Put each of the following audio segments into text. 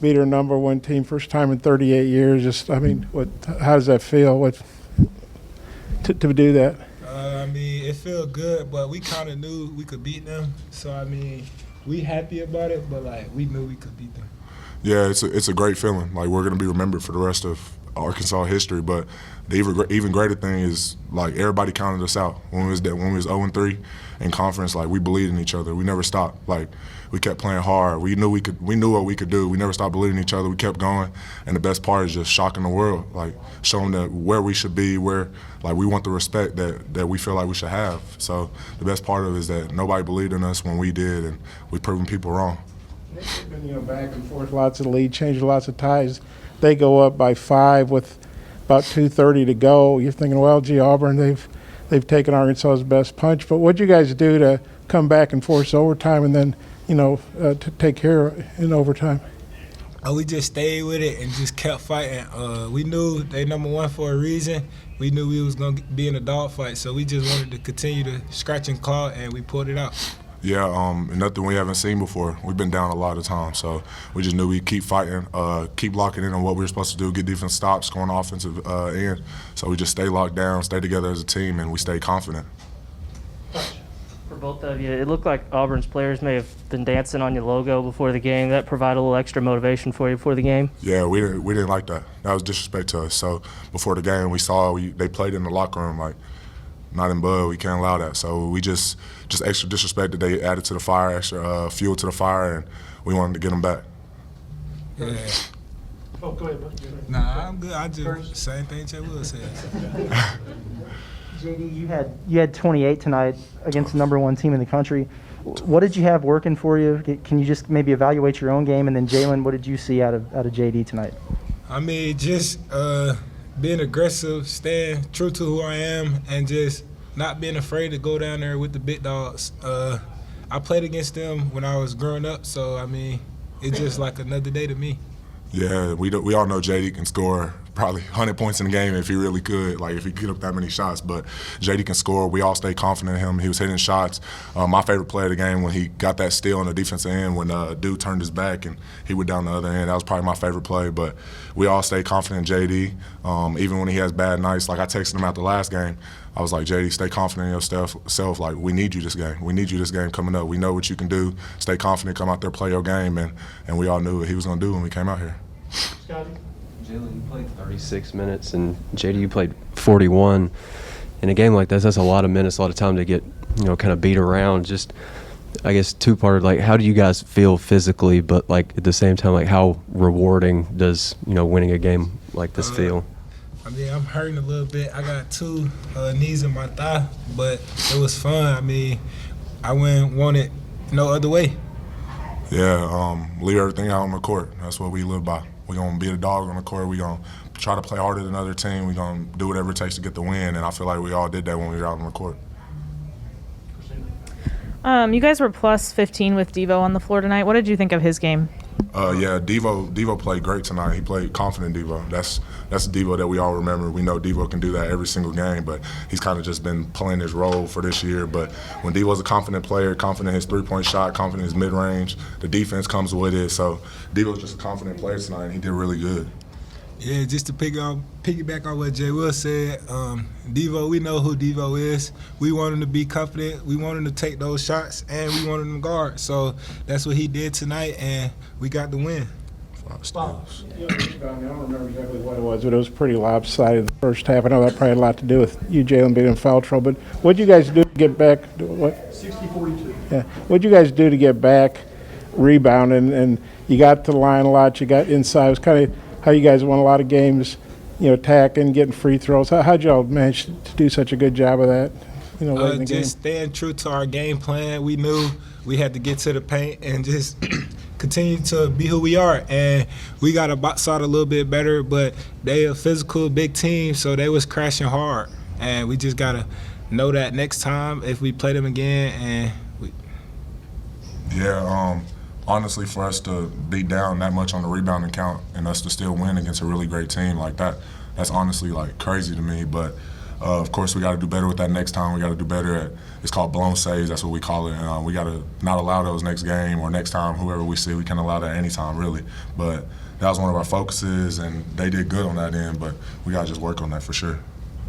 Beat our number one team, first time in 38 years. Just, I mean, how does that feel? To do that? I mean, it felt good, but we kind of knew we could beat them. So, I mean, we happy about it, but, like, we knew we could beat them. Yeah, it's a great feeling. Like, we're going to be remembered for the rest of Arkansas history. But the even greater thing is, like, everybody counted us out when we was 0-3 in conference. Like, we believed in each other. We never stopped. Like, we kept playing hard. We knew what we could do. We never stopped believing in each other. We kept going. And the best part is just shocking the world, like showing that where we should be, where like we want the respect that we feel like we should have. So the best part of it is that nobody believed in us when we did, and we've proven people wrong. They've been, back and forth, lots of lead changes, lots of ties. They go up by 5 with about 2:30 to go. You're thinking, well, gee, Auburn, they've taken Arkansas's best punch. But what'd you guys do to come back and force overtime and then, to take care in overtime? We just stayed with it and just kept fighting. We knew they number one for a reason. We knew we was going to be in a dogfight, so we just wanted to continue to scratch and claw, and we pulled it out. Yeah, nothing we haven't seen before. We've been down a lot of times, so we just knew we'd keep fighting, keep locking in on what we were supposed to do, get defense stops, go on the offensive end. So we just stay locked down, stay together as a team, and we stay confident. For both of you, it looked like Auburn's players may have been dancing on your logo before the game. That provided a little extra motivation for you before the game? Yeah, we didn't like that. That was disrespect to us. So before the game, we saw they played in the locker room like, not in bud, we can't allow that. So we just extra disrespect that they added to the fire, extra fuel to the fire, and we wanted to get them back. Yeah. Oh, go ahead. Nah, I'm good. I just same thing Jay Will said. JD, you had 28 tonight against the number one team in the country. What did you have working for you? Can you just maybe evaluate your own game? And then Jaylin, what did you see out of JD tonight? I mean, just being aggressive, staying true to who I am, and just not being afraid to go down there with the big dogs. I played against them when I was growing up, so I mean, it's just like another day to me. Yeah, we all know JD can score probably 100 points in the game if he really could, like if he get up that many shots. But JD can score. We all stay confident in him. He was hitting shots. My favorite play of the game when he got that steal on the defensive end when dude turned his back and he went down the other end. That was probably my favorite play. But we all stay confident in JD. Even when he has bad nights, like I texted him out the last game, I was like, JD, stay confident in yourself. Like, we need you this game. We need you this game coming up. We know what you can do. Stay confident, come out there, play your game. And we all knew what he was going to do when we came out here. Scotty? Jaylin, you played 36 minutes, and JD, you played 41. In a game like this, that's a lot of minutes, a lot of time to get, kind of beat around. Just, I guess, two-parted, like, how do you guys feel physically, but, like, at the same time, like, how rewarding does, winning a game like this feel? I mean, I'm hurting a little bit. I got 2 knees in my thigh, but it was fun. I mean, I wouldn't want it no other way. Yeah, leave everything out on the court. That's what we live by. We're going to be a dog on the court. We're going to try to play harder than other team. We're going to do whatever it takes to get the win, and I feel like we all did that when we were out on the court. You guys were plus 15 with Devo on the floor tonight. What did you think of his game? Yeah, Devo played great tonight. He played confident Devo. That's the Devo that we all remember. We know Devo can do that every single game, but he's kind of just been playing his role for this year. But when Devo's a confident player, confident in his three-point shot, confident in his mid-range, the defense comes with it. So Devo's just a confident player tonight, and he did really good. Yeah, just to piggyback on what Jay Will said, Devo, we know who Devo is. We want him to be confident. We want him to take those shots, and we want him to guard. So that's what he did tonight, and we got the win. I don't remember exactly what it was, but it was pretty lopsided the first half. I know that probably had a lot to do with you, Jaylin, being in foul trouble. But what did you guys do to get back? 60-42. Yeah. What did you guys do to get back, rebounding, and you got to the line a lot. You got inside. It was kind of how you guys won a lot of games, attacking, getting free throws. How'd y'all manage to do such a good job of that? Late in the game? Just staying true to our game plan. We knew we had to get to the paint and just continue to be who we are. And we got to box out a little bit better, but they a physical, big team, so they was crashing hard. And we just got to know that next time if we play them again. Honestly, for us to be down that much on the rebounding count and us to still win against a really great team like that, that's honestly like crazy to me. But Of course, we got to do better with that next time. We got to do better at, it's called blown saves. That's what we call it. And, we got to not allow those next game or next time, whoever we see. We can allow that anytime, really. But that was one of our focuses, and they did good on that end. But we got to just work on that for sure.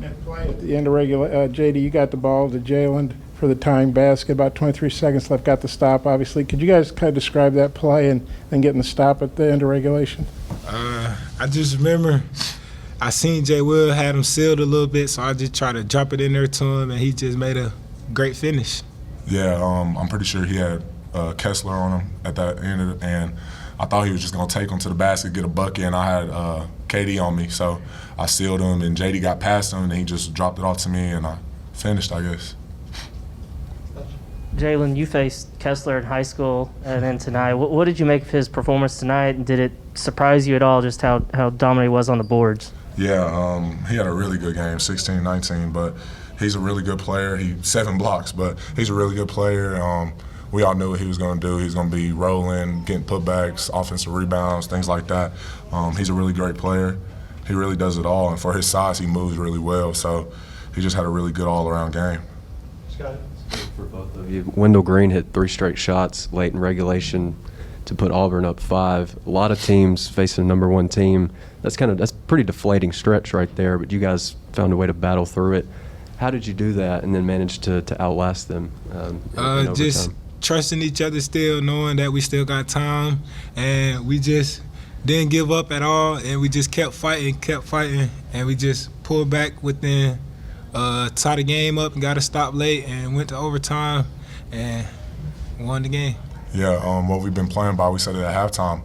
At the end of JD, you got the ball to Jaylin for the tying basket, about 23 seconds left, got the stop, obviously. Could you guys kind of describe that play and then getting the stop at the end of regulation? I just remember I seen Jay Will had him sealed a little bit, so I just tried to drop it in there to him, and he just made a great finish. Yeah, I'm pretty sure he had Kessler on him at that end of it, and I thought he was just going to take him to the basket, get a bucket, and I had KD on me, so I sealed him, and JD got past him, and he just dropped it off to me, and I finished, I guess. Jaylin, you faced Kessler in high school and then tonight. What did you make of his performance tonight, and did it surprise you at all just how dominant he was on the boards? Yeah, he had a really good game, 16, 19, but he's a really good player. He 7 blocks, but he's a really good player. We all knew what he was going to do. He's going to be rolling, getting putbacks, offensive rebounds, things like that. He's a really great player. He really does it all, and for his size, he moves really well. So he just had a really good all-around game. Scott. For both of you, Wendell Green hit 3 straight shots late in regulation to put Auburn up 5. A lot of teams facing a #1 team. That's pretty deflating stretch right there. But you guys found a way to battle through it. How did you do that and then manage to outlast them? In Just overtime? trusting each other still, knowing that we still got time, and we just didn't give up at all, and we just kept fighting, and we just pulled back within. Tied the game up and got a stop late and went to overtime and won the game. Yeah, what we've been playing by, we said it at halftime,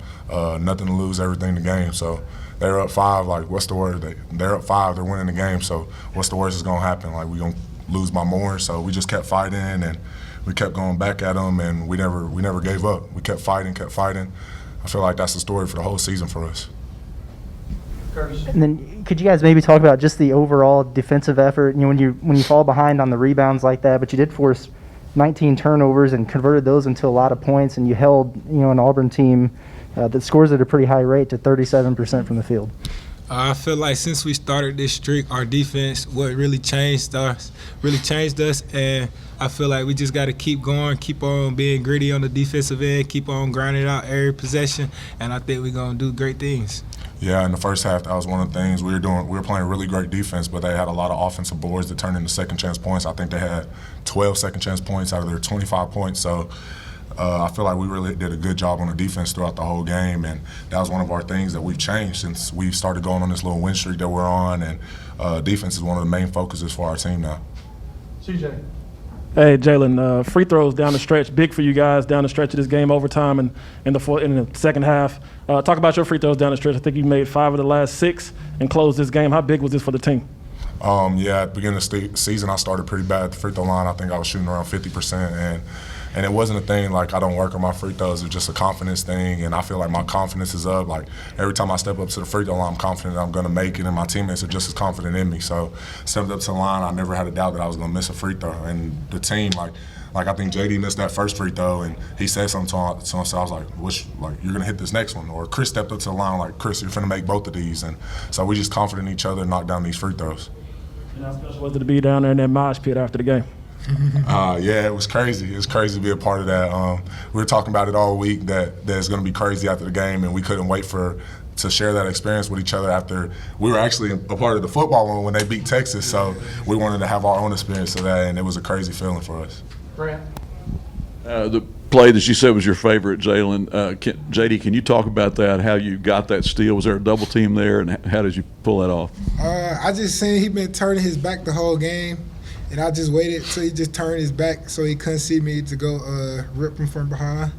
nothing to lose, everything to gain. So they're up 5, like, what's the word? They're up 5, they're winning the game, so what's the worst that's going to happen? Like, we're going to lose by more, so we just kept fighting, and we kept going back at them, and we never gave up. We kept fighting. I feel like that's the story for the whole season for us. And then could you guys maybe talk about just the overall defensive effort? You know, when you fall behind on the rebounds like that, but you did force 19 turnovers and converted those into a lot of points, and you held, an Auburn team that scores at a pretty high rate to 37% from the field. I feel like since we started this streak, our defense really changed us, and I feel like we just got to keep going, keep on being gritty on the defensive end, keep on grinding out every possession, and I think we're going to do great things. Yeah, in the first half, that was one of the things we were playing really great defense, but they had a lot of offensive boards that turned into second chance points. I think they had 12 second chance points out of their 25 points. So I feel like we really did a good job on the defense throughout the whole game, and that was one of our things that we've changed since we've started going on this little win streak that we're on, and defense is one of the main focuses for our team now. CJ. Hey, Jaylin, free throws down the stretch, big for you guys down the stretch of this game, overtime and in the second half. Talk about your free throws down the stretch. I think you made 5 of the last 6 and closed this game. How big was this for the team? Yeah, at the beginning of the season, I started pretty bad at the free throw line. I think I was shooting around 50%, and it wasn't a thing like I don't work on my free throws. It's just a confidence thing, and I feel like my confidence is up. Like every time I step up to the free throw line, I'm confident that I'm going to make it, and my teammates are just as confident in me. So stepped up to the line, I never had a doubt that I was going to miss a free throw. And the team, like I think JD missed that first free throw, and he said something to him, so I was like, you're going to hit this next one. Or Chris stepped up to the line like, Chris, you're going to make both of these. And so we just confident in each other and knock down these free throws. And how special was it to be down there in that mosh pit after the game? Yeah, it was crazy. It was crazy to be a part of that. We were talking about it all week that it's going to be crazy after the game, and we couldn't wait to share that experience with each other after we were actually a part of the football one when they beat Texas. So we wanted to have our own experience of that, and it was a crazy feeling for us. Grant. The play that you said was your favorite, Jaylin. JD, can you talk about that, how you got that steal? Was there a double team there, and how did you pull that off? I just seen he been turning his back the whole game, and I just waited till he just turned his back so he couldn't see me to go rip him from behind.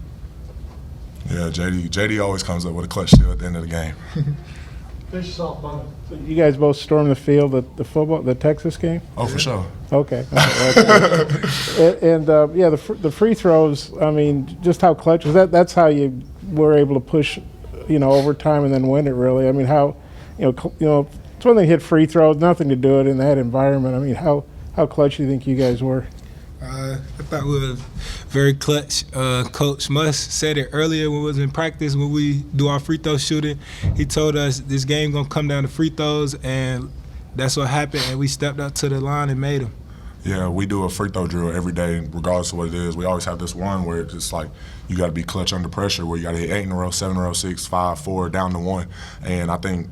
Yeah, JD always comes up with a clutch steal at the end of the game. Finish us off, Bubba. So you guys both stormed the field at the Texas game? Oh, for sure. Okay. The free throws, I mean, just how clutch was that? That's how you were able to push, overtime and then win it, really. I mean, how, it's one thing to hit free throws, nothing to do it in that environment. I mean, how clutch do you think you guys were? I thought we were very clutch. Coach Musk said it earlier when we was in practice when we do our free throw shooting. He told us this game gonna come down to free throws, and that's what happened, and we stepped up to the line and made them. Yeah, we do a free throw drill every day, regardless of what it is. We always have this one where it's just like you got to be clutch under pressure, where you got to hit 8 in a row, 7 in a row, 6, 5, 4, down to 1. And I think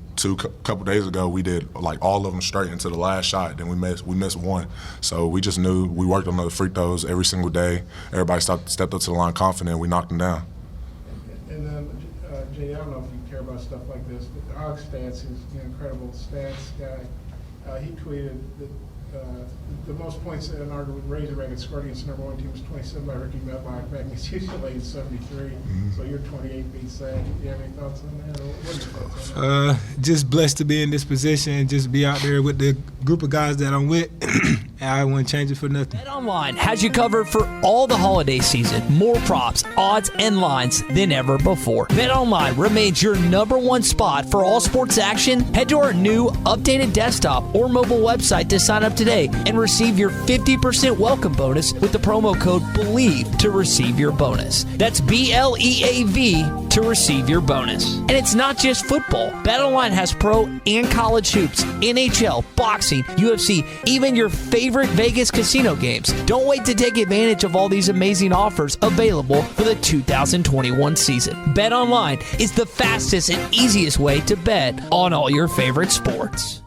couple days ago we did like all of them straight into the last shot. Then we missed one. So we just knew we worked on the free throws every single day. Everybody stepped up to the line confident. We knocked them down. And then, Jay, I don't know if you care about stuff like this, but the Hog Stats, who's an incredible stats guy, he tweeted that the most points in our Razorback had scored against the number 1 team was 27 by Ricky Medlock back against UCLA in 73. So your 28 beats that. Do you have any thoughts on that? Or what are your thoughts on that? Just blessed to be in this position and just be out there with the group of guys that I'm with. And I wouldn't change it for nothing. BetOnline has you covered for all the holiday season. More props, odds, and lines than ever before. BetOnline remains your #1 spot for all sports action. Head to our new updated desktop or mobile website to sign up today and receive your 50% welcome bonus with the promo code BELIEVE to receive your bonus. That's BLEAV to receive your bonus. And it's not just football. BetOnline has pro and college hoops, NHL, boxing, UFC, even your favorite Vegas casino games. Don't wait to take advantage of all these amazing offers available for the 2021 season. BetOnline is the fastest and easiest way to bet on all your favorite sports.